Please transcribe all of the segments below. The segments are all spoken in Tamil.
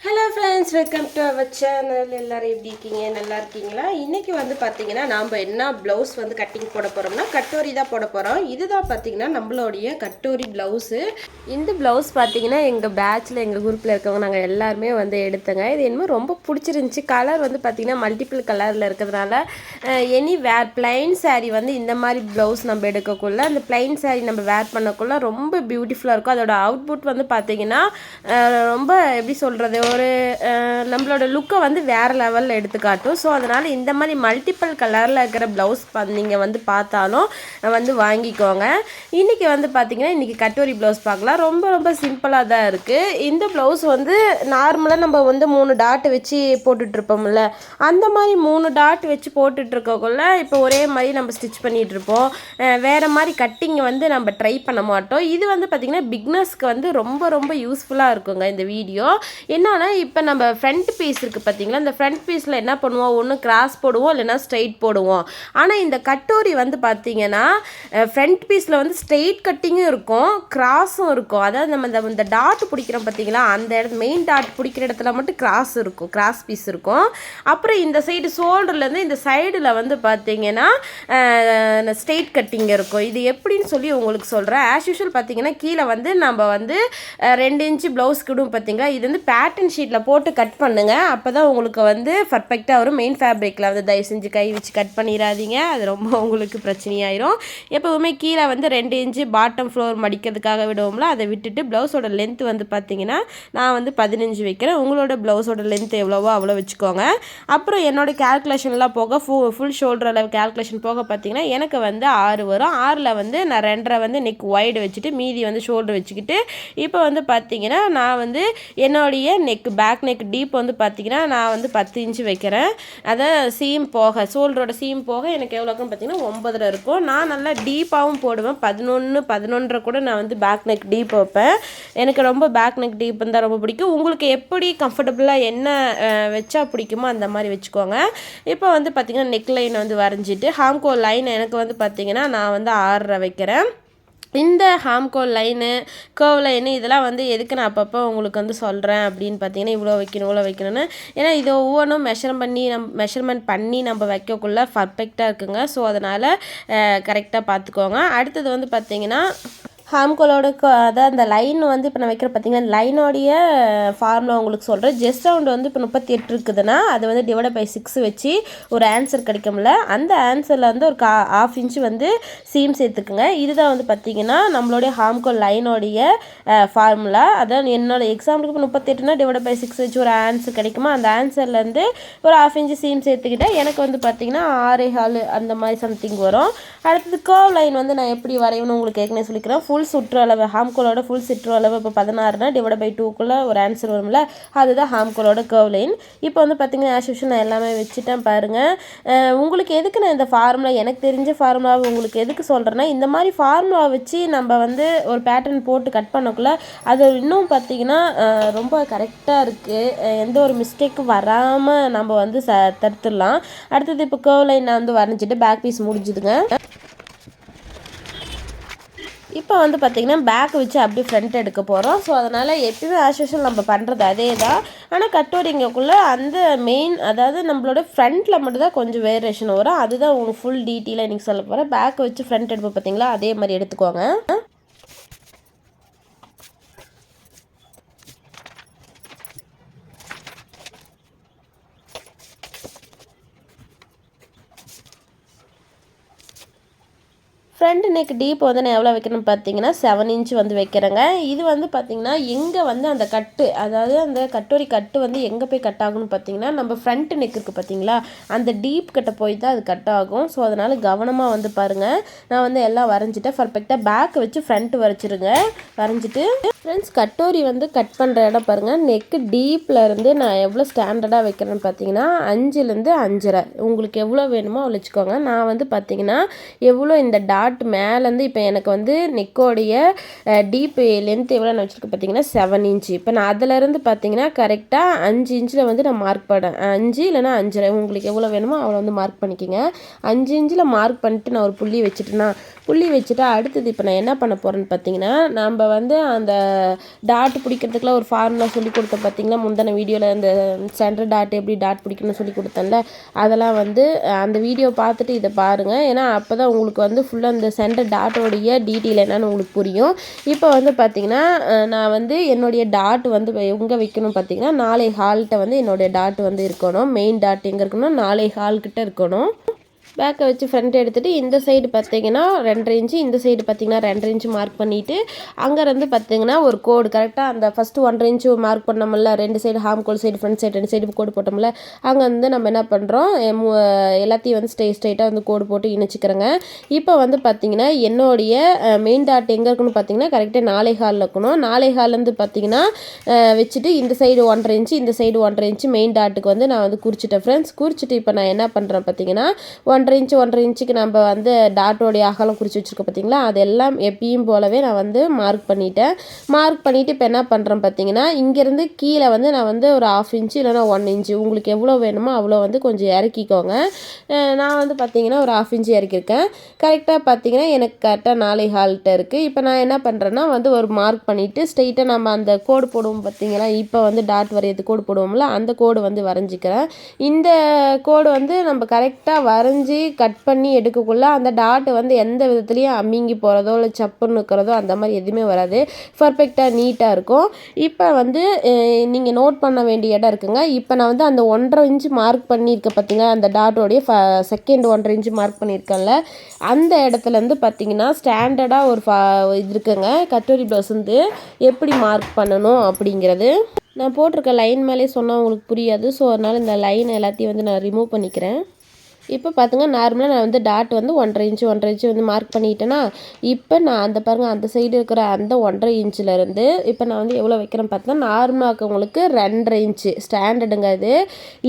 Hello friends, welcome to our channel. எல்லோரும் எப்படி இருக்கீங்க? நல்லா இருக்கீங்களா? இன்றைக்கி வந்து பார்த்தீங்கன்னா நாம் என்ன ப்ளவுஸ் வந்து கட்டிங் போட போகிறோம்னா கட்டோரி தான் போட போகிறோம். இதுதான் பார்த்தீங்கன்னா நம்மளுடைய கட்டோரி ப்ளவுஸு. இந்த ப்ளவுஸ் பார்த்தீங்கன்னா எங்கள் பேட்சில் எங்கள் குரூப்பில் இருக்கவங்க நாங்கள் எல்லாருமே வந்து எடுத்தோங்க. இது என்னமோ ரொம்ப பிடிச்சிருந்துச்சி. கலர் வந்து பார்த்திங்கன்னா மல்டிபிள் கலரில் இருக்கிறதுனால எனி பிளைன் சாரீ வந்து இந்த மாதிரி ப்ளவுஸ் நம்ம எடுக்கக்குள்ள அந்த பிளைன் சாரீ நம்ம வேர் பண்ணக்குள்ள ரொம்ப பியூட்டிஃபுல்லாக இருக்கும். அதோட அவுட்புட் வந்து பார்த்திங்கன்னா ரொம்ப எப்படி சொல்கிறது, ஒரு நம்மளோட லுக்கை வந்து வேறு லெவலில் எடுத்துக்காட்டும். ஸோ அதனால் இந்த மாதிரி மல்டிபிள் கலரில் இருக்கிற ப்ளவுஸ் நீங்கள் வந்து பார்த்தாலும் வந்து வாங்கிக்கோங்க. இன்றைக்கி வந்து பார்த்திங்கன்னா இன்றைக்கி கட்டோரி ப்ளவுஸ் பார்க்கலாம். ரொம்ப ரொம்ப சிம்பிளாக தான் இருக்குது. இந்த ப்ளவுஸ் வந்து நார்மலாக நம்ம வந்து 3 டாட் வச்சு போட்டுட்ருப்போம்ல, அந்த மாதிரி 3 டாட் வச்சு போட்டுட்ருக்கக்குள்ள இப்போ ஒரே மாதிரி நம்ம ஸ்டிச் பண்ணிகிட்ருப்போம். வேறு மாதிரி கட்டிங் வந்து நம்ம ட்ரை பண்ண மாட்டோம். இது வந்து பார்த்திங்கன்னா பிக்னஸ்க்கு வந்து ரொம்ப ரொம்ப யூஸ்ஃபுல்லாக இருக்குங்க இந்த வீடியோ. என்னன்னா இப்போ நம்ம ஃப்ரண்ட் பீஸ் இருக்குது பார்த்தீங்களா, இந்த ஃப்ரண்ட் பீஸில் என்ன பண்ணுவோம், ஒன்று கிராஸ் போடுவோம் இல்லைன்னா ஸ்ட்ரெயிட் போடுவோம். ஆனால் இந்த கட்டோரி வந்து பார்த்தீங்கன்னா ஃப்ரண்ட் பீஸில் வந்து ஸ்ட்ரெயிட் கட்டிங்கும் இருக்கும், கிராஸும் இருக்கும். அதாவது நம்ம இந்த டாட் பிடிக்கிறோம் பார்த்தீங்களா, அந்த இடத்து மெயின் டாட் பிடிக்கிற இடத்துல மட்டும் கிராஸ் இருக்கும், கிராஸ் பீஸ் இருக்கும். அப்புறம் இந்த சைடு ஷோல்டர்லேருந்து இந்த சைடில் வந்து பார்த்தீங்கன்னா ஸ்ட்ரெயிட் கட்டிங் இருக்கும். இது எப்படின்னு சொல்லி உங்களுக்கு சொல்கிறேன். ஆஸ் யூஷுவல் பார்த்தீங்கன்னா கீழே வந்து நம்ம வந்து 2 இன்ச்சு ப்ளவுஸ் கிடும் பார்த்தீங்களா, இது வந்து பேட்டர்ன் ஷீட்டில் போட்டு கட் பண்ணுங்கள். அப்போ தான் உங்களுக்கு வந்து பர்ஃபெக்டாக வரும். மெயின் ஃபேப்ரிக்கில் வந்து தயவு செஞ்சு கை வச்சு கட் பண்ணிடாதீங்க, அது ரொம்ப உங்களுக்கு பிரச்சனையாயிரும். எப்போவுமே கீழே வந்து 2 இன்ச்சு பாட்டம் ஃப்ளோர் மடிக்கிறதுக்காக விடுவோம்ல, அதை விட்டுட்டு ப்ளவுஸோட லென்த் வந்து பார்த்தீங்கன்னா நான் வந்து 15 வைக்கிறேன். உங்களோட ப்ளவுஸோட லென்த் எவ்வளவோ அவ்வளோ வச்சுக்கோங்க. அப்புறம் என்னோடய கேல்குலேஷன்லாம் போக ஃபுல் ஷோல்டர் அளவு கேல்குலேஷன் போக பார்த்தீங்கன்னா எனக்கு வந்து 6 வரும். 6ல் வந்து நான் 2.5 வந்து நெக் வைடு வச்சுட்டு மீதி வந்து ஷோல்டர் வச்சுக்கிட்டு இப்போ வந்து பார்த்தீங்கன்னா நான் வந்து என்னுடைய பேக் நெக் டீப் வந்து பார்த்தீங்கன்னா நான் வந்து 10 இன்ச்சு வைக்கிறேன். அதை சீம் போக ஷோல்டரோட சீம் போக எனக்கு எவ்வளோக்குன்னு பார்த்தீங்கன்னா 9 இருக்கும். நான் நல்லா டீப்பாகவும் போடுவேன். 11 கூட நான் வந்து பேக் நெக் டீப் வைப்பேன். எனக்கு ரொம்ப பேக் நெக் டீப் இருந்தால் ரொம்ப பிடிக்கும். உங்களுக்கு எப்படி கம்ஃபர்டபுளாக என்ன வச்சா பிடிக்குமோ அந்த மாதிரி வச்சுக்கோங்க. இப்போ வந்து பார்த்திங்கன்னா நெக் லைன் வந்து வரைஞ்சிட்டு ஹாம்கோ லைன் எனக்கு வந்து பார்த்திங்கன்னா நான் வந்து 6.5 வைக்கிறேன். இந்த ஹாம்கோ லைனு கர்வ் லைனு இதெல்லாம் வந்து எதுக்கு நான் அப்பப்போ உங்களுக்கு வந்து சொல்கிறேன் அப்படின்னு பார்த்தீங்கன்னா இவ்வளோ வைக்கணும்னு. ஏன்னா இது ஒவ்வொன்றும் மெஷர்மெண்ட் பண்ணி நம்ம வைக்கக்குள்ளே பர்ஃபெக்டாக இருக்குங்க. ஸோ அதனால் கரெக்டாக பார்த்துக்கோங்க. அடுத்தது வந்து பார்த்திங்கன்னா ஹாம்கோலோட அதான் அந்த லைன் வந்து இப்போ நான் வைக்கிற பார்த்தீங்கன்னா லைனோடைய ஃபார்முலா உங்களுக்கு சொல்கிறேன். ஜஸ்ட் ரவுண்ட் வந்து இப்போ 38 இருக்குதுன்னா அது வந்து டிவைட் பை 6 வச்சு ஒரு ஆன்சர் கிடைக்கும்ல, அந்த ஆன்சரில் வந்து ஒரு 1/2 இன்ச்சு வந்து சீம் சேர்த்துக்குங்க. இதுதான் வந்து பார்த்திங்கன்னா நம்மளுடைய ஹாம்கோ லைனோடைய ஃபார்முலா. அதான் என்னோட எக்ஸாம்பிளுக்கு இப்போ 38னா டிவைட் பை 6 வச்சு ஒரு ஆன்சர் கிடைக்குமா, அந்த ஆன்சர்லேருந்து ஒரு 1/2 இன்ச்சு சீம் சேர்த்துக்கிட்டால் எனக்கு வந்து பார்த்திங்கன்னா 6.25 அந்த மாதிரி சம்திங் வரும். அடுத்தது கர்வ் லைன் வந்து நான் எப்படி வரையணும்னு உங்களுக்கு ஏற்கனவே சொல்லிக்கிறேன். ஃபுல் சுற்றளவு ஹாம்கோலோட ஃபுல் சுற்றளவு இப்போ 16னா டிவைட் பை 2க்குள்ளே ஒரு ஆன்சர் வரும்ல, அதுதான் ஹாம்கோலோட கர்வ் லைன். இப்போ வந்து பார்த்திங்கன்னா ஆஸ் யூஷுவல் நான் எல்லாமே வச்சுட்டேன் பாருங்கள். உங்களுக்கு எதுக்கு நான் இந்த ஃபார்முலா, எனக்கு தெரிஞ்ச ஃபார்முலாவை உங்களுக்கு எதுக்கு சொல்கிறேன்னா, இந்த மாதிரி ஃபார்முலா வச்சு நம்ம வந்து ஒரு பேட்டர்ன் போட்டு கட் பண்ணக்குள்ளே அது இன்னும் பார்த்திங்கன்னா ரொம்ப கரெக்டாக இருக்குது. எந்த ஒரு மிஸ்டேக்கும் வராமல் நம்ம வந்து தடுத்துடலாம். அடுத்தது இப்போ கர்வ் லைன் நான் வந்து வரைஞ்சிட்டு பேக் பீஸ் முடிஞ்சுதுங்க. இப்போ வந்து பார்த்திங்கன்னா பேக் வச்சு அப்படியே ஃப்ரண்ட் எடுக்க போகிறோம். ஸோ அதனால் எப்பயுமே ஆஸ் யூஷுவல் நம்ம பண்ணுறது அதே தான். ஆனால் கட்டோரிங்கக்குள்ளே அந்த மெயின் அதாவது நம்மளோட ஃப்ரண்ட்டில் மட்டும் தான் கொஞ்சம் வேரியேஷன் வரும். அதுதான் உங்களுக்கு ஃபுல் டீட்டெயிலாக இன்றைக்கி சொல்ல போகிறேன். பேக் வச்சு ஃப்ரண்ட் எடுப்போம் பார்த்திங்களா, அதே மாதிரி எடுத்துக்கோங்க. ஃப்ரண்ட் நெக் டீப் வந்து நான் எவ்வளோ வைக்கணும்னு பார்த்தீங்கன்னா 7 இன்ச்சு வந்து வைக்கிறேங்க. இது வந்து பார்த்திங்கன்னா எங்கே வந்து அந்த கட்டு, அதாவது அந்த கட்டோரி கட்டு வந்து எங்கே போய் கட் ஆகும்னு பார்த்தீங்கன்னா நம்ம ஃப்ரண்ட் நெக் இருக்குது பார்த்தீங்களா, அந்த டீப் கிட்ட போய் தான் அது கட் ஆகும். ஸோ அதனால் கவனமாக வந்து பாருங்கள். நான் வந்து எல்லாம் வரைஞ்சிட்டேன். பர்ஃபெக்டாக பேக் வச்சு ஃப்ரண்ட் வரைஞ்சிட்டு ஃப்ரெண்ட்ஸ் கட்டோரி வந்து கட் பண்ணுற இடம் பாருங்கள். நெக்கு டீப்லேருந்து நான் எவ்வளோ ஸ்டாண்டர்டாக வைக்கிறேன்னு பார்த்தீங்கன்னா 5லேருந்து 5.5 உங்களுக்கு எவ்வளோ வேணுமோ அவ்வளோ வச்சுக்கோங்க. நான் வந்து பார்த்திங்கன்னா எவ்வளோ இந்த டாட் மேலேருந்து இப்போ எனக்கு வந்து நெக்கோடைய டீப் லென்த் எவ்வளோ நான் வச்சுருக்கேன் பார்த்தீங்கன்னா 7 இன்ச்சு. இப்போ நான் அதிலேருந்து பார்த்தீங்கன்னா கரெக்டாக 5 இன்ச்சில் வந்து நான் மார்க் பண்ணேன். 5 இல்லைனா 5.5 உங்களுக்கு எவ்வளோ வேணுமோ அவ்வளோ வந்து மார்க் பண்ணிக்கோங்க. 5 இன்ச்சில் மார்க் பண்ணிட்டு நான் ஒரு புள்ளி வச்சுட்டேன்னா அடுத்தது இப்போ நான் என்ன பண்ண போகிறேன்னு பார்த்தீங்கன்னா நம்ம வந்து அந்த டாட் பிடிக்கிறதுக்குலாம் ஒரு ஃபார்முலா சொல்லி கொடுத்தேன் பார்த்தீங்களா முந்தின வீடியோவில். இந்த சென்டர் டாட் எப்படி டாட் பிடிக்கணும்னு சொல்லி கொடுத்தேன்ல, அதெல்லாம் வந்து அந்த வீடியோ பார்த்துட்டு இதை பாருங்கள். ஏன்னா அப்போ தான் உங்களுக்கு வந்து ஃபுல்லாக இந்த சென்டர் டாட்டோடைய டீட்டெயில் என்னன்னு உங்களுக்கு புரியும். இப்போ வந்து பார்த்திங்கன்னா நான் வந்து என்னுடைய டாட் வந்து எங்கே வைக்கணும் பார்த்திங்கன்னா 4 ஹால்கிட்ட வந்து என்னுடைய டாட் வந்து இருக்கணும். மெயின் டாட் எங்கே இருக்கணும், 4 ஹால்கிட்ட இருக்கணும். பேக்கை வச்சு ஃப்ரண்ட் எடுத்துகிட்டு இந்த சைடு பார்த்தீங்கன்னா 2.5 இன்ச்சு, இந்த சைடு பார்த்தீங்கன்னா 2.5 இன்ச்சு மார்க் பண்ணிவிட்டு அங்கேருந்து பார்த்தீங்கன்னா ஒரு கோடு கரெக்டாக அந்த ஃபஸ்ட்டு 1.5 இன்ச்சு மார்க் பண்ணோம்ல, 2 சைடு ஹாம்கோல் சைடு ஃப்ரண்ட் சைடு 2 சைடு கோடு போட்டோம்ல, அங்கே வந்து நம்ம என்ன பண்ணுறோம் எல்லாத்தையும் வந்து ஸ்ட்ரைட்டாக வந்து கோடு போட்டு இணைச்சிக்கிறோங்க. இப்போ வந்து பார்த்தீங்கன்னா என்னுடைய மெயின் டாட் எங்கே இருக்குன்னு பார்த்தீங்கன்னா கரெக்டாக 4 ஹாலில் இருக்கணும். 4 ஹால்லேருந்து பார்த்தீங்கன்னா வச்சுட்டு இந்த சைடு 1.5 இன்ச்சு, இந்த சைடு 1.5 இன்ச்சு மெயின் டாட்டுக்கு வந்து நான் வந்து குறிச்சிட்டேன் ஃப்ரெண்ட்ஸ். குறிச்சிட்டு இப்போ நான் என்ன பண்ணுறேன் பார்த்தீங்கன்னா 1.5 இன்ச்சுக்கு நம்ம வந்து டாட்டோடைய அகலம் குறித்து வச்சுருக்கோம் பார்த்தீங்களா, அதெல்லாம் எப்பயும் போலவே நான் வந்து மார்க் பண்ணிவிட்டேன். மார்க் பண்ணிவிட்டு இப்போ என்ன பண்ணுறேன் பார்த்தீங்கன்னா இங்கேருந்து கீழே வந்து நான் வந்து ஒரு 1/2 இன்ச்சு இல்லைனா 1 இன்ச்சு உங்களுக்கு எவ்வளோ வேணுமோ அவ்வளோ வந்து கொஞ்சம் இறக்கிக்கோங்க. நான் வந்து பார்த்தீங்கன்னா ஒரு 1/2 இன்ச்சு இறக்கியிருக்கேன். கரெக்டாக பார்த்தீங்கன்னா எனக்கு கரெக்டாக 4 ஹால்கிட்ட இருக்குது. இப்போ நான் என்ன பண்ணுறேன்னா வந்து ஒரு மார்க் பண்ணிவிட்டு ஸ்ட்ரெயிட்டாக நம்ம அந்த கோடு போடுவோம் பார்த்தீங்கன்னா, இப்போ வந்து டாட் வரையது கோடு போடுவோம்ல, அந்த கோடு வந்து வரைஞ்சிக்கிறேன். இந்த கோடு வந்து நம்ம கரெக்டாக வரைஞ்சி கட் பண்ணி எடுக்கக்குள்ள அந்த டாட் வந்து எந்த விதத்துலையும் அம்மிங்கி போகிறதோ இல்லை சப்புன்னு இருக்கிறதோ அந்த மாதிரி எதுவுமே வராது. பர்ஃபெக்டாக நீட்டாக இருக்கும். இப்போ வந்து நீங்கள் நோட் பண்ண வேண்டிய இடம் இருக்குங்க. இப்போ நான் வந்து அந்த 1.5 இன்ச்சு மார்க் பண்ணியிருக்கேன் பார்த்தீங்கன்னா, அந்த டாட்டோடைய செகண்ட் 1.5 இன்ச்சு மார்க் பண்ணியிருக்கேன்ல, அந்த இடத்துலேருந்து பார்த்தீங்கன்னா ஸ்டாண்டர்டாக ஒரு இது இருக்குங்க. கட்டோரி ப்ளவுஸ் வந்து எப்படி மார்க் பண்ணணும் அப்படிங்கிறது நான் போட்டிருக்க லைன் மேலே சொன்னால் உங்களுக்கு புரியாது. ஸோ அதனால் இந்த லைன் எல்லாத்தையும் வந்து நான் ரிமூவ் பண்ணிக்கிறேன். இப்போ பார்த்துங்க நார்மலாக நான் வந்து டாட் வந்து 1.5 இன்ச்சு வந்து மார்க் பண்ணிட்டேன்னா, இப்போ நான் அந்த பாருங்கள் அந்த சைடு இருக்கிற அந்த 1.5 இன்ச்சிலேருந்து இப்போ நான் வந்து எவ்வளோ வைக்கிறேன் பார்த்தீங்கன்னா, நார்மலாக இருக்கவங்களுக்கு 2.5 இன்ச்சு ஸ்டாண்டர்டுங்க. இது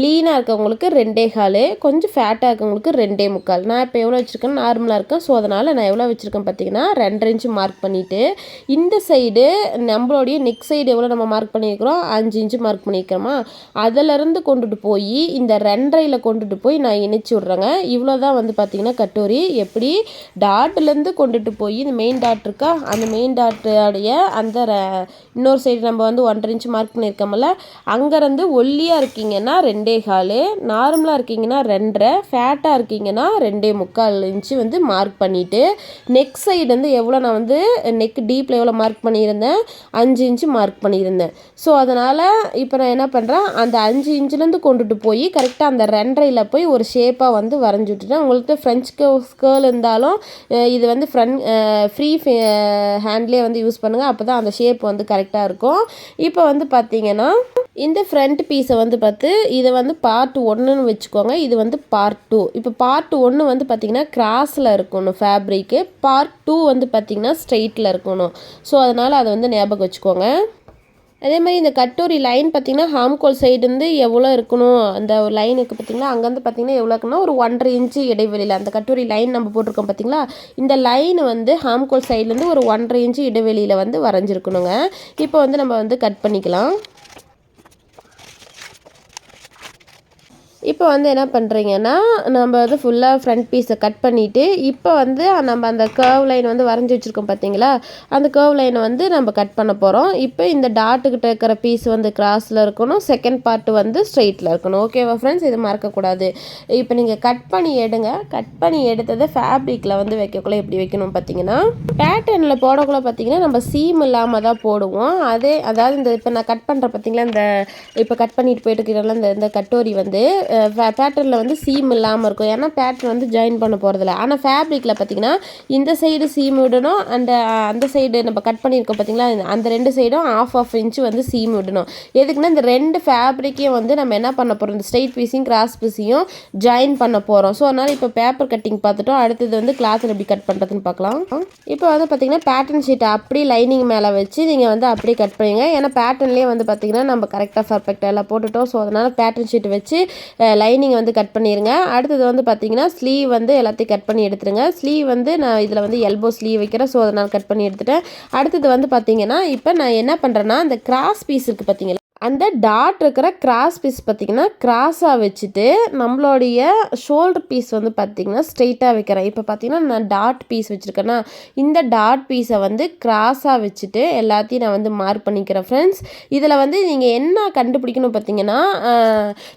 லீனாக இருக்கவங்களுக்கு 2.25, கொஞ்சம் ஃபேட்டாக இருக்கவங்களுக்கு 2.25. நான் இப்போ எவ்வளோ வச்சுருக்கேன் நார்மலாக இருக்கேன். ஸோ அதனால் நான் எவ்வளோ வச்சுருக்கேன் பார்த்தீங்கன்னா 2.5 இன்ச்சு மார்க் பண்ணிவிட்டு இந்த சைடு நம்மளுடைய நெக் சைடு எவ்வளோ நம்ம மார்க் பண்ணியிருக்கிறோம் 5 இன்ச்சு மார்க் பண்ணியிருக்கிறோமா, அதிலேருந்து கொண்டுட்டு போய் இந்த 2.5ல கொண்டுட்டு போய் நான் இணைச்சி விட்றேங்க. இவ்வளோ தான் வந்து பார்த்தீங்கன்னா கட்டோரி எப்படி டாட்லேருந்து கொண்டுட்டு போய் இந்த மெயின் டாட் இருக்கா, அந்த மெயின் டாட்டோடைய அந்த இன்னொரு சைடு நம்ம வந்து 1.5 இன்ச்சு மார்க் பண்ணியிருக்கோம்ல, அங்கேருந்து ஒல்லியாக இருக்கீங்கன்னா 2.25, நார்மலாக இருக்கீங்கன்னா 2.5, ஃபேட்டாக இருக்கீங்கன்னா 2.25 இன்ச்சு வந்து மார்க் பண்ணிவிட்டு நெக் சைடு வந்து எவ்வளோ நான் வந்து நெக் டீப்பில் எவ்வளோ மார்க் பண்ணியிருந்தேன் 5 இன்ச்சு மார்க் பண்ணியிருந்தேன். ஸோ அதனால் இப்போ நான் என்ன பண்ணுறேன் அந்த 5 இன்ச்சுலேருந்து கொண்டுட்டு போய் கரெக்டாக அந்த 2.5ல போய் ஒரு ஷேப்பாக வந்து வரைஞ்சி விட்டுட்டேன். உங்களுக்கு ஃப்ரெஞ்ச் கேர்ள் இருந்தாலும் இது வந்து ஃப்ரீ ஹேண்ட்லேயே வந்து யூஸ் பண்ணுங்கள். அப்போ தான் அந்த ஷேப் வந்து கரெக்டாக இருக்கும். இப்போ வந்து பார்த்தீங்கன்னா இந்த ஃப்ரண்ட் பீஸை வந்து பார்த்து இதை வந்து பார்ட் 1ன்னு வச்சுக்கோங்க. இது வந்து பார்ட் 2. இப்போ பார்ட் 1 வந்து பார்த்திங்கன்னா கிராஸில் இருக்கணும் ஃபேப்ரிக்கு, பார்ட் 2 வந்து பார்த்திங்கன்னா ஸ்ட்ரெயிட்டில் இருக்கணும். ஸோ அதனால் அதை வந்து ஞாபகம் வச்சுக்கோங்க. அதே மாதிரி இந்த கட்டோரி லைன் பார்த்திங்கன்னா ஹாம்கோல் சைடுந்து எவ்வளோ இருக்கணும், அந்த ஒரு லைன் இருக்குது பார்த்திங்களா, அங்கேருந்து பார்த்திங்கன்னா எவ்வளோ இருக்குன்னா ஒரு 1.5 இன்ச்சு இடைவெளியில் அந்த கட்டோரி லைன் நம்ம போட்டிருக்கோம் பார்த்திங்களா, இந்த லைன் வந்து ஹாம்கோல் சைட்லேருந்து ஒரு 1.5 இன்ச்சு இடைவெளியில் வந்து வரைஞ்சிருக்கணுங்க. இப்போ வந்து நம்ம வந்து கட் பண்ணிக்கலாம். இப்போ வந்து என்ன பண்ணுறீங்கன்னா நம்ம வந்து ஃபுல்லாக ஃப்ரண்ட் பீஸை கட் பண்ணிவிட்டு இப்போ வந்து நம்ம அந்த கர்வ் லைன் வந்து வரைஞ்சி வச்சுருக்கோம் பார்த்தீங்களா, அந்த கர்வ் லைனை வந்து நம்ம கட் பண்ண போகிறோம். இப்போ இந்த டாட்டுக்கிட்ட இருக்கிற பீஸ் வந்து கிராஸில் இருக்கணும், செகண்ட் பார்ட்டு வந்து ஸ்ட்ரெயிட்டில் இருக்கணும். ஓகேவா ஃப்ரெண்ட்ஸ், இது மறக்கக்கூடாது. இப்போ நீங்கள் கட் பண்ணி எடுங்க. கட் பண்ணி எடுத்ததை ஃபேப்ரிக்கில் வந்து வைக்கக்குள்ள எப்படி வைக்கணும் பார்த்தீங்கன்னா, பேட்டர்னில் போடக்குள்ள பார்த்தீங்கன்னா நம்ம சீம் இல்லாமல் தான் போடுவோம். அதாவது இந்த இப்போ நான் கட் பண்ணுற பார்த்தீங்களா, இந்த இப்போ கட் பண்ணிட்டு போயிட்டு இருக்கிற இந்த கட்டோரி வந்து பேட்டர்னில் வந்து சீம் இல்லாமல் இருக்கும். ஏன்னா பேட்டர்ன் வந்து ஜாயின் பண்ண போகிறதில்ல. ஆனால் ஃபேப்ரிக்கில் பார்த்திங்கன்னா இந்த சைடு சீம் விடணும், அந்த சைடு நம்ம கட் பண்ணியிருக்கோம் பார்த்திங்களா, அந்த 2 சைடும் 1/2 இன்ச்சு வந்து சீம் விடணும். எதுக்குன்னா இந்த 2 ஃபேப்ரிக்கையும் வந்து நம்ம என்ன பண்ண போகிறோம், இந்த ஸ்ட்ரெயிட் பீஸையும் கிராஸ் பீஸையும் ஜாயின் பண்ண போகிறோம். ஸோ அதனால் இப்போ பேப்பர் கட்டிங் பார்த்துட்டோம். அடுத்தது வந்து கிளாத்தில் எப்படி கட் பண்ணுறதுன்னு பார்க்கலாம். இப்போ வந்து பார்த்திங்கன்னா பேட்டர்ன் ஷீட்டை அப்படியே லைனிங் மேலே வச்சு நீங்கள் வந்து அப்படியே கட் பண்ணுங்க. ஏன்னா பேட்டர்ன்லேயே வந்து பார்த்திங்கன்னா நம்ம கரெக்டாக பர்ஃபெக்டாக எல்லாம் போட்டுட்டோம். ஸோ அதனால் பேட்டர்ன் ஷீட்டை வச்சு லைனிங் வந்து கட் பண்ணிடுங்க. அடுத்தது வந்து பார்த்தீங்கன்னா ஸ்லீவ் வந்து எல்லாத்தையும் கட் பண்ணி எடுத்துருங்க. ஸ்லீவ் வந்து நான் இதில் வந்து எல்போ ஸ்லீவ் வைக்கிறேன். ஸோ அதனால் கட் பண்ணி எடுத்துட்டேன். அடுத்தது வந்து பார்த்தீங்கன்னா இப்போ நான் என்ன பண்ணுறேன்னா அந்த கிராஸ் பீஸ் இருக்குது பார்த்தீங்களா, அந்த டாட் இருக்கிற கிராஸ் பீஸ் பார்த்திங்கன்னா கிராஸாக வச்சுட்டு நம்மளுடைய ஷோல்டர் பீஸ் வந்து பார்த்திங்கன்னா ஸ்ட்ரெயிட்டாக வைக்கிறேன். இப்போ பார்த்திங்கன்னா நான் டாட் பீஸ் வச்சுருக்கேன்னா இந்த டாட் பீஸை வந்து கிராஸாக வச்சுட்டு எல்லாத்தையும் நான் வந்து மார்க் பண்ணிக்கிறேன் ஃப்ரெண்ட்ஸ். இதில் வந்து நீங்கள் என்ன கண்டுபிடிக்கணும் பார்த்திங்கன்னா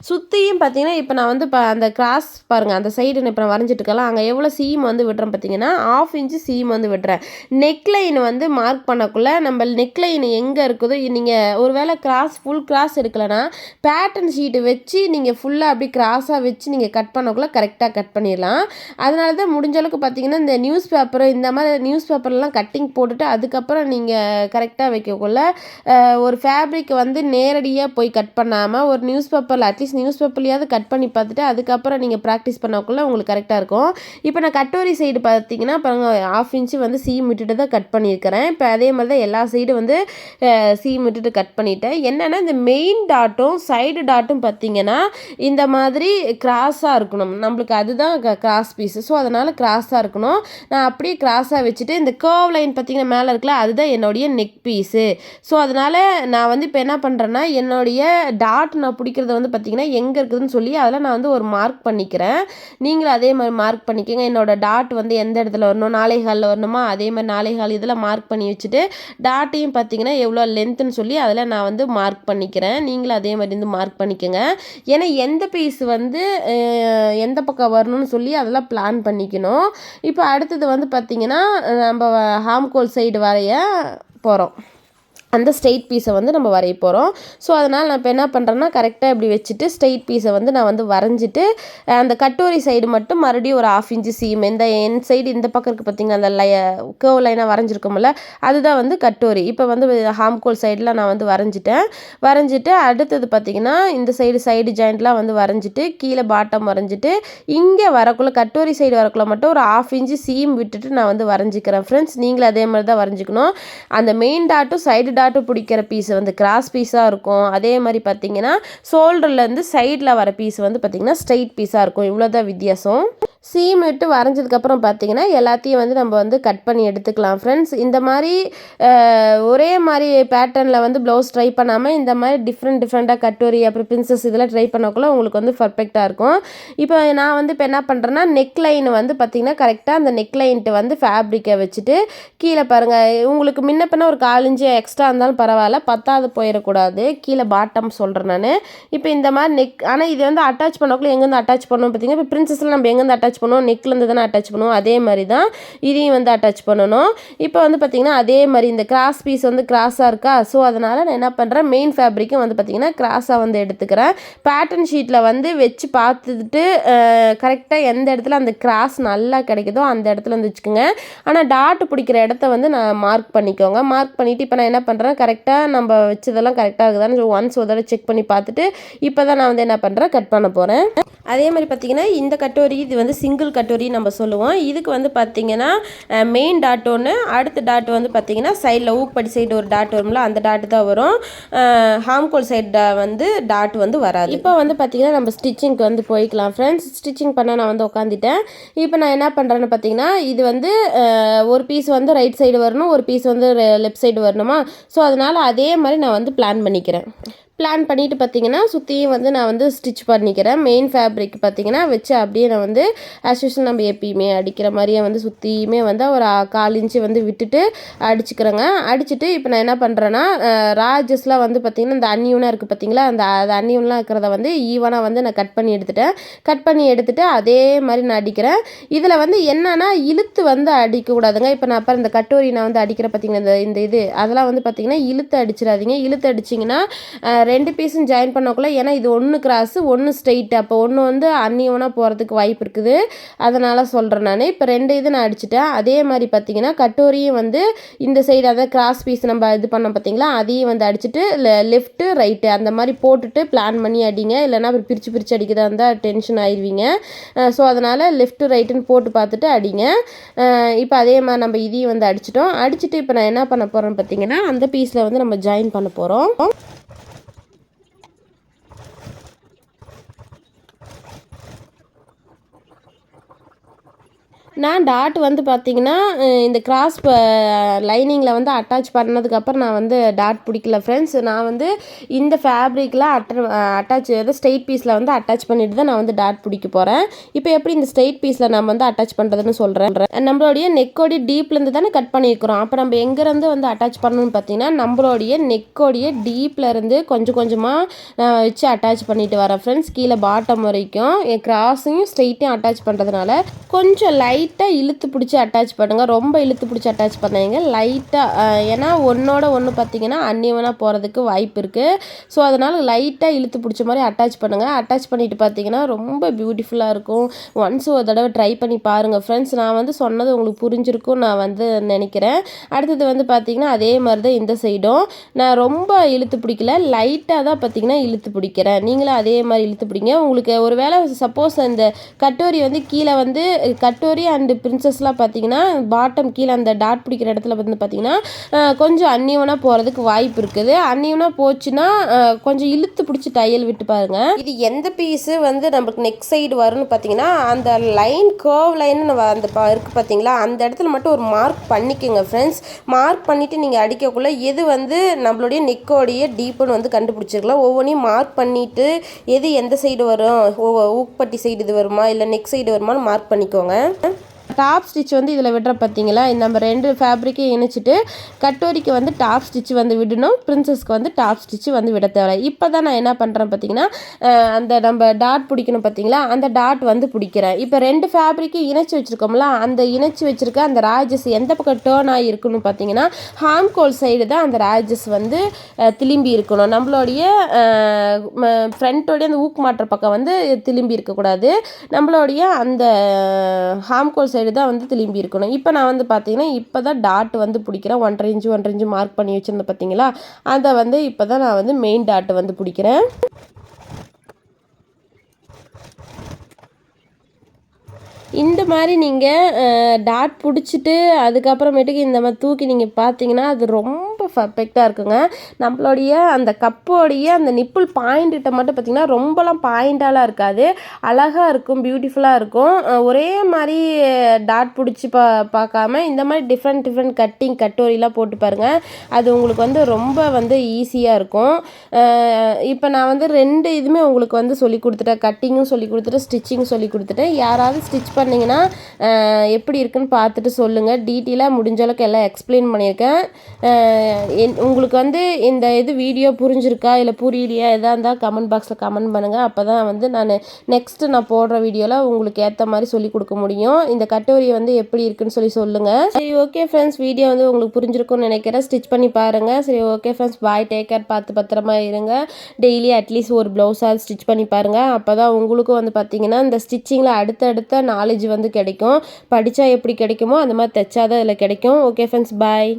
சுற்றியும் பார்த்திங்கன்னா இப்போ நான் வந்து அந்த கிராஸ் பாருங்கள் அந்த சைடு இப்போ நான் வரைஞ்சிட்டுருக்கலாம் அங்கே எவ்வளோ சீம் வந்து விடுறேன் பார்த்திங்கன்னா 1/2 இன்ச்சு சீம் வந்து விடுறேன். நெக்லைன் வந்து மார்க் பண்ணக்குள்ளே நம்ம நெக்லைன் எங்கே இருக்குதோ நீங்கள் ஒருவேளை ஃபுல் கிராஸ் எடுக்கலைன்னா பேட்டர்ன் ஷீட்டு வச்சு நீங்கள் ஃபுல்லாக அப்படி கிராஸாக வச்சு நீங்கள் கட் பண்ணக்குள்ளே கரெக்டாக கட் பண்ணிடலாம். அதனால தான் முடிஞ்ச அளவுக்கு பார்த்தீங்கன்னா இந்த நியூஸ் பேப்பர் இந்த மாதிரி நியூஸ் பேப்பர்லாம் கட்டிங் போட்டுட்டு அதுக்கப்புறம் நீங்கள் கரெக்டாக வைக்கக்குள்ள ஒரு ஃபேப்ரிக் வந்து நேரடியாக போய் கட் பண்ணாமல் ஒரு நியூஸ் பேப்பரில் அட்லீஸ்ட் நியூஸ் பேப்பர்லையாவது கட் பண்ணி பார்த்துட்டு அதுக்கப்புறம் நீங்கள் ப்ராக்டிஸ் பண்ணக்குள்ளே உங்களுக்கு கரெக்டாக இருக்கும். இப்போ நான் கட்டோரி சைடு பார்த்தீங்கன்னா பாருங்கள் 1/2 இன்ச்சு வந்து சீம் விட்டுட்டு தான் கட் பண்ணியிருக்கிறேன். இப்போ அதே மாதிரி தான் எல்லா சைடும் வந்து சீம் விட்டுட்டு கட் பண்ணிட்டேன். என்னென்னா இந்த மெயின் டாட்டும் சைடு டாட்டும் பார்த்திங்கன்னா இந்த மாதிரி கிராஸாக இருக்கணும் நம்மளுக்கு அதுதான் கிராஸ் பீஸு. ஸோ அதனால் கிராஸாக இருக்கணும். நான் அப்படியே கிராஸாக வச்சுட்டு இந்த கர்வ் லைன் பார்த்திங்கன்னா மேலே இருக்குல்ல அதுதான் என்னுடைய நெக் பீஸு. ஸோ அதனால் நான் வந்து இப்போ என்ன பண்ணுறேன்னா என்னுடைய டாட் நான் பிடிக்கிறத வந்து பார்த்திங்கன்னா எங்கே இருக்குதுன்னு சொல்லி அதில் நான் வந்து ஒரு மார்க் பண்ணிக்கிறேன். நீங்களும் அதே மாதிரி மார்க் பண்ணிக்கோங்க. என்னோடய டாட் வந்து எந்த இடத்துல வரணும் 4.25 வரணுமா அதே மாதிரி 4.25 இதில் மார்க் பண்ணி வச்சுட்டு டாட்டையும் பார்த்திங்கன்னா எவ்வளோ லென்த்துன்னு சொல்லி அதில் நான் வந்து மார்க் பண்ணிக்கிறேன். நீங்களும் அதே மாதிரி வந்து மார்க் பண்ணிக்கோங்க. ஏன்னா எந்த பீஸ் வந்து எந்த பக்கம் வரணும்னு சொல்லி அதெல்லாம் பிளான் பண்ணிக்கணும். இப்போ அடுத்தது வந்து பார்த்திங்கன்னா நம்ம ஹாம்கோல் சைடு வரைய போகிறோம். அந்த ஸ்ட்ரெயிட் பீஸை வந்து நம்ம வரைய போகிறோம். ஸோ அதனால் நான் இப்போ என்ன பண்ணுறேன்னா கரெக்டாக இப்படி வச்சுட்டு ஸ்ட்ரெயிட் பீஸை வந்து நான் வந்து வரைஞ்சிட்டு அந்த கட்டோரி சைடு மட்டும் மறுபடியும் ஒரு 1/2 இன்ச்சு சீம் இந்த என் சைடு இந்த பக்கம் இருக்குது பார்த்திங்கன்னா அந்த கர்வ் லைனாக வரைஞ்சிருக்கோம்ல அதுதான் வந்து கட்டோரி. இப்போ வந்து ஹாம்கோல் சைடில் நான் வந்து வரைஞ்சிட்டு அடுத்தது பார்த்திங்கன்னா இந்த சைடு ஜாயிண்ட்லாம் வந்து வரைஞ்சிட்டு கீழே பாட்டம் வரைஞ்சிட்டு இங்கே வரக்குள்ளே கட்டோரி சைடு வரக்குள்ளே மட்டும் ஒரு 1/2 இன்ச்சு சீம் விட்டுட்டு நான் வந்து வரைஞ்சிக்கிறேன் ஃப்ரெண்ட்ஸ். நீங்களும் அதே மாதிரி தான் வரைஞ்சிக்கணும். அந்த மெயின் டாட்டும் சைடு டாட்டு பிடிக்கிற பீஸ் வந்து கிராஸ் பீஸாக இருக்கும். அதே மாதிரி பார்த்தீங்கன்னா ஷோல்டர்லேருந்து சைடில் வர பீஸ் வந்து பார்த்திங்கன்னா ஸ்ட்ரெயிட் பீஸாக இருக்கும். இவ்வளோதான் வித்தியாசம். சீம் விட்டு வரைஞ்சதுக்கப்புறம் பார்த்தீங்கன்னா எல்லாத்தையும் வந்து நம்ம வந்து கட் பண்ணி எடுத்துக்கலாம் ஃப்ரெண்ட்ஸ். இந்த மாதிரி ஒரே மாதிரி பேட்டர்னில் வந்து ப்ளவுஸ் ட்ரை பண்ணாமல் இந்த மாதிரி டிஃப்ரெண்ட்டாக கட்டோரி அப்புறம் பிரின்சஸ் இதெல்லாம் ட்ரை பண்ணக்குள்ள உங்களுக்கு வந்து பர்ஃபெக்டாக இருக்கும். இப்போ நான் வந்து இப்போ என்ன பண்ணுறேன்னா நெக் லைன் வந்து பார்த்திங்கன்னா கரெக்டாக அந்த நெக் லைன்ட்டு வந்து ஃபேப்ரிக்கை வச்சுட்டு கீழே பாருங்கள் உங்களுக்கு முன்ன பின்ன ஒரு 1/4 இன்ச்சு எக்ஸ்ட்ரா இருந்தாலும் பரவாயில்ல பத்தாவது போயிடக்கூடாது. கீழே பாட்டம் சொல்கிறேன் நான். இப்போ இந்த மாதிரி நெக் ஆனால் இது வந்து அட்டாச் பண்ணக்குள்ள எங்கேருந்து அட்டாச் பண்ணணும் பார்த்திங்கன்னா இப்போ பிரின்சஸில் நம்ம எங்கேருந்து அட்டாச் பண்ணுவோம் நெக்லேருந்து தானே அட்டாச் பண்ணுவோம். அதே மாதிரி தான் இதையும் வந்து அட்டாச் பண்ணணும். இப்போ வந்து பார்த்திங்கன்னா அதே மாதிரி இந்த கிராஸ் பீஸ் வந்து கிராஸாக இருக்கா. ஸோ அதனால் நான் என்ன பண்ணுறேன் மெயின் ஃபேப்ரிக்கும் வந்து பார்த்திங்கன்னா கிராஸாக வந்து எடுத்துக்கிறேன். பேட்டர்ன் ஷீட்டில் வந்து வச்சு பார்த்துட்டு கரெக்டாக எந்த இடத்துல அந்த கிராஸ் நல்லா கிடைக்குதோ அந்த இடத்துல வந்து வச்சுக்கோங்க. ஆனால் டாட் பிடிக்கிற இடத்த வந்து நான் மார்க் பண்ணிக்கோங்க. மார்க் பண்ணிவிட்டு இப்போ நான் என்ன பண்ணுறேன் கரெக்டாக நம்ம வச்சதெல்லாம் கரெக்டாக இருக்குதான்னு ஒன்ஸ் ஒரு தடவை செக் பண்ணி பார்த்துட்டு இப்போ தான் நான் வந்து என்ன பண்ணுறேன் கட் பண்ண போகிறேன். அதே மாதிரி பார்த்திங்கன்னா இந்த கட்டோரி இது வந்து சிங்கிள் கட்டோரி நம்ம சொல்லுவோம். இதுக்கு வந்து பார்த்திங்கன்னா மெயின் டாட் ஒன்று அடுத்த டாட் வந்து பார்த்திங்கன்னா சைடில் ஊப்படி சைடு ஒரு டாட் வரும்ல அந்த டாட்டு தான் வரும். ஹாம்கோல் சைடு வந்து டாட் வந்து வராது. இப்போ வந்து பார்த்திங்கன்னா நம்ம ஸ்டிச்சிங்க்கு வந்து போய்க்கலாம் ஃப்ரெண்ட்ஸ். ஸ்டிச்சிங் பண்ண நான் வந்து உட்காந்துட்டேன். இப்போ நான் என்ன பண்ணுறேன்னு பார்த்திங்கன்னா இது வந்து ஒரு பீஸ் வந்து ரைட் சைடு வரணும் ஒரு பீஸ் வந்து லெஃப்ட் சைடு வரணுமா. ஸோ அதனால் அதே மாதிரி நான் வந்து பிளான் பண்ணிக்கிறேன். பிளான் பண்ணிவிட்டு பார்த்திங்கன்னா சுற்றியும் வந்து நான் வந்து ஸ்டிச் பண்ணிக்கிறேன். மெயின் ஃபேப்ரிக் பார்த்திங்கன்னா வச்சு அப்படியே நான் வந்து ஆஸ் யூஷுவல் நம்ம எப்பயுமே அடிக்கிற மாதிரியே வந்து சுற்றியுமே வந்து ஒரு 1/4 இன்ச்சு வந்து விட்டுட்டு அடிச்சுக்கிறேங்க. அடிச்சுட்டு இப்போ நான் என்ன பண்ணுறேன்னா ராஜஸ்லாம் வந்து பார்த்திங்கன்னா இந்த அன்னியூனாக இருக்குது பார்த்திங்களா அந்த அன்னியூன்லாம் இருக்கிறத வந்து ஈவனாக வந்து நான் கட் பண்ணி எடுத்துகிட்டு அதே மாதிரி நான் அடிக்கிறேன். இதில் வந்து என்னென்னா இழுத்து வந்து அடிக்கக்கூடாதுங்க. இப்போ நான் அப்புறம் இந்த கட்டோரி நான் வந்து அடிக்கிற பார்த்திங்கன்னா இந்த இது அதெல்லாம் வந்து பார்த்திங்கன்னா இழுத்து அடிச்சிடாதீங்க. இழுத்து அடிச்சிங்கன்னா 2 பீஸும் ஜாயின் பண்ணக்குள்ள ஏன்னா இது ஒன்று கிராஸு ஒன்று ஸ்ட்ரெயிட் அப்போ ஒன்று வந்து அன்னியவனாக போகிறதுக்கு வாய்ப்பு இருக்குது. அதனால் சொல்கிறேன் நான். இப்போ 2 இது நான் அடிச்சிட்டேன். அதே மாதிரி பார்த்திங்கன்னா கட்டோரியும் வந்து இந்த சைடு அதாவது கிராஸ் பீஸ் நம்ம இது பண்ணோம் பார்த்திங்களா அதையும் வந்து அடிச்சுட்டு லெஃப்ட்டு ரைட்டு அந்த மாதிரி போட்டுட்டு பிளான் பண்ணி அடிங்க. இல்லைனா அப்புறம் பிரித்து அடிக்கிறதா இருந்தால் டென்ஷன் ஆயிடுவீங்க. ஸோ அதனால் லெஃப்ட்டு ரைட்டுன்னு போட்டு பார்த்துட்டு அடிங்க. இப்போ அதே மாதிரி நம்ம இதையும் வந்து அடிச்சுட்டு இப்போ நான் என்ன பண்ண போகிறேன்னு பார்த்திங்கன்னா அந்த பீஸில் வந்து நம்ம ஜாயின் பண்ண போகிறோம். நான் டாட் வந்து பார்த்திங்கன்னா இந்த கிராஸ் லைனிங்கில் வந்து அட்டாச் பண்ணதுக்கப்புறம் நான் வந்து டாட் பிடிக்கல ஃப்ரெண்ட்ஸ். நான் வந்து இந்த ஃபேப்ரிக்கில் அட்டாச் ஸ்ட்ரெயிட் பீஸில் வந்து அட்டாச் பண்ணிட்டு தான் நான் வந்து டாட் பிடிக்க போகிறேன். இப்போ எப்படி இந்த ஸ்ட்ரெயிட் பீஸில் நம்ம வந்து அட்டாச் பண்ணுறதுன்னு சொல்கிறேன். நம்மளுடைய நெக்கோடைய டீப்லேருந்து தானே கட் பண்ணியிருக்கிறோம். அப்போ நம்ம எங்கேருந்து வந்து அட்டாச் பண்ணணும்னு பார்த்தீங்கன்னா நம்மளுடைய நெக்கோடைய டீப்லேருந்து கொஞ்சம் கொஞ்சமாக வச்சு அட்டாச் பண்ணிட்டு வரேன் ஃப்ரெண்ட்ஸ். கீழே பாட்டம் வரைக்கும் கிராஸையும் ஸ்ட்ரெயிட்டையும் அட்டாச் பண்ணுறதுனால கொஞ்சம் லைட்டாக இழுத்து பிடிச்சி அட்டாச் பண்ணுங்கள். ரொம்ப இழுத்து பிடிச்சி அட்டாச் பண்ணாங்க லைட்டாக, ஏன்னா ஒன்றோட ஒன்று பார்த்தீங்கன்னா அன்னியவனாக போகிறதுக்கு வாய்ப்பு இருக்குது. ஸோ அதனால் லைட்டாக இழுத்து பிடிச்ச மாதிரி அட்டாச் பண்ணுங்கள். அட்டாச் பண்ணிவிட்டு பார்த்தீங்கன்னா ரொம்ப பியூட்டிஃபுல்லாக இருக்கும். ஒன்ஸ் ஒரு தடவை ட்ரை பண்ணி பாருங்கள் ஃப்ரெண்ட்ஸ். நான் வந்து சொன்னது உங்களுக்கு புரிஞ்சிருக்கும் நான் வந்து நினைக்கிறேன். அடுத்தது வந்து பார்த்திங்கன்னா அதே மாதிரி தான் இந்த சைடும் நான் ரொம்ப இழுத்து பிடிக்கல, லைட்டாக தான் பார்த்திங்கன்னா இழுத்து பிடிக்கிறேன். நீங்களும் அதே மாதிரி இழுத்து பிடிங்க. உங்களுக்கு ஒரு வேளை சப்போஸ் இந்த கட்டோரி வந்து கீழே வந்து கட்டோரி அண்டு பிரின்சஸ்லாம் பார்த்தீங்கன்னா பாட்டம் கீழே அந்த டாட் பிடிக்கிற இடத்துல வந்து பார்த்தீங்கன்னா கொஞ்சம் அன்னியவனாக போகிறதுக்கு வாய்ப்பு இருக்குது. அன்னியவனாக போச்சுன்னா கொஞ்சம் இழுத்து பிடிச்சி தையல் விட்டு பாருங்கள். இது எந்த பீஸு வந்து நம்மளுக்கு நெக் சைடு வரும்னு பார்த்தீங்கன்னா அந்த லைன் கர்வ் லைன் அந்த இருக்குது பார்த்தீங்களா, அந்த இடத்துல மட்டும் ஒரு மார்க் பண்ணிக்கோங்க ஃப்ரெண்ட்ஸ். மார்க் பண்ணிவிட்டு நீங்கள் அடிக்கக்குள்ளே எது வந்து நம்மளுடைய நெக்கோடைய டீப்புன்னு வந்து கண்டுபிடிச்சிருக்கலாம். ஒவ்வொன்றையும் மார்க் பண்ணிவிட்டு எது எந்த சைடு வரும், ஊக்பட்டி சைடு இது வருமா இல்லை நெக் சைடு வருமானு மார்க் பண்ணிக்கோங்க. டாப் ஸ்டிச் வந்து இதில் விடுற பார்த்தீங்களா, நம்ம 2 ஃபேப்ரிக்கையும் இணைச்சிட்டு கட்டோரிக்கு வந்து டாப் ஸ்டிச் வந்து விடணும், பிரின்சஸ்க்கு வந்து டாப் ஸ்டிச் வந்து விட தேவை. இப்போ தான் நான் என்ன பண்ணுறேன் பார்த்தீங்கன்னா அந்த நம்ம டாட் பிடிக்கணும் பார்த்தீங்களா, அந்த டாட் வந்து பிடிக்கிறேன். இப்போ 2 ஃபேப்ரிக்கையும் இணைச்சி வச்சுருக்கோம்ல, அந்த இணைச்சி வச்சுருக்க அந்த ராஜஸ் எந்த பக்கம் டேர்ன் ஆகி இருக்கணும் பார்த்தீங்கன்னா ஹாம்கோல் சைடு தான் அந்த ராஜஸ் வந்து திரும்பி இருக்கணும். நம்மளுடைய ஃப்ரண்ட்டோடைய அந்த ஊக்கு மாட்டுற பக்கம் வந்து திரும்பி இருக்கக்கூடாது. நம்மளுடைய அந்த ஹாம்கோல் சைடு தான் வந்து திரும்பி இருக்கணும். இப்போ நான் வந்து பார்த்தீங்கன்னா இப்போ தான் டாட் வந்து பிடிக்கிறேன். 1.5 இன்ச்சு மார்க் பண்ணி வச்சுருந்தேன் பார்த்தீங்களா, அதை வந்து இப்போ தான் நான் வந்து மெயின் டாட் வந்து பிடிக்கிறேன். இந்த மாதிரி நீங்கள் டாட் பிடிச்சிட்டு அதுக்கப்புறமேட்டுக்கு இந்த மாதிரி தூக்கி நீங்கள் பார்த்தீங்கன்னா அது ரொம்ப பர்ஃபெக்டாக இருக்குங்க. நம்மளுடைய அந்த கப்போடைய அந்த நிப்பிள் பாயிண்ட்டிட்ட மட்டும் பார்த்திங்கன்னா ரொம்பலாம் பாயிண்டாலாம் இருக்காது, அழகாக இருக்கும், பியூட்டிஃபுல்லாக இருக்கும். ஒரே மாதிரி டாட் பிடிச்சி பார்க்காம இந்த மாதிரி டிஃப்ரெண்ட் கட்டோரிலாம் போட்டு பாருங்கள். அது உங்களுக்கு வந்து ரொம்ப வந்து ஈஸியாக இருக்கும். இப்போ நான் வந்து 2 இதுவுமே உங்களுக்கு வந்து சொல்லி கொடுத்துட்டேன். கட்டிங்கும் சொல்லி கொடுத்துட்டேன், ஸ்டிச்சிங்கும் சொல்லி கொடுத்துட்டேன். யாராவது ஸ்டிச் பண்ணிங்கன்னா எப்படி இருக்குன்னு பார்த்துட்டு சொல்லுங்கள். டீட்டெயிலாக முடிஞ்ச அளவுக்கு எல்லாம் எக்ஸ்பிளைன் பண்ணியிருக்கேன். உங்களுக்கு வந்து இந்த இது வீடியோ புரிஞ்சிருக்கா இல்லை புரியலையா எதாக இருந்தால் கமெண்ட் பாக்ஸில் கமெண்ட் பண்ணுங்கள். அப்போ தான் வந்து நெக்ஸ்ட்டு நான் போடுற வீடியோவில் உங்களுக்கு ஏற்ற மாதிரி சொல்லி கொடுக்க முடியும். இந்த கட்டோரி வந்து எப்படி இருக்குன்னு சொல்லுங்கள். சரி ஓகே ஃப்ரெண்ட்ஸ், வீடியோ வந்து உங்களுக்கு புரிஞ்சிருக்கும்னு நினைக்கிறேன். ஸ்டிச் பண்ணி பாருங்கள். சரி ஓகே ஃப்ரெண்ட்ஸ், பாய், டேக் கேர், பார்த்து பத்திரமா இருங்க. டெய்லி அட்லீஸ்ட் ஒரு ப்ளவுஸாக ஸ்டிச் பண்ணி பாருங்கள். அப்போ தான் உங்களுக்கும் வந்து பார்த்திங்கன்னா இந்த ஸ்டிச்சிங்கில் அடுத்தடுத்த நாலேஜ் வந்து கிடைக்கும். படித்தா எப்படி கிடைக்குமோ அந்த மாதிரி தைச்சாதான் இதில் கிடைக்கும். ஓகே ஃப்ரெண்ட்ஸ், பாய்.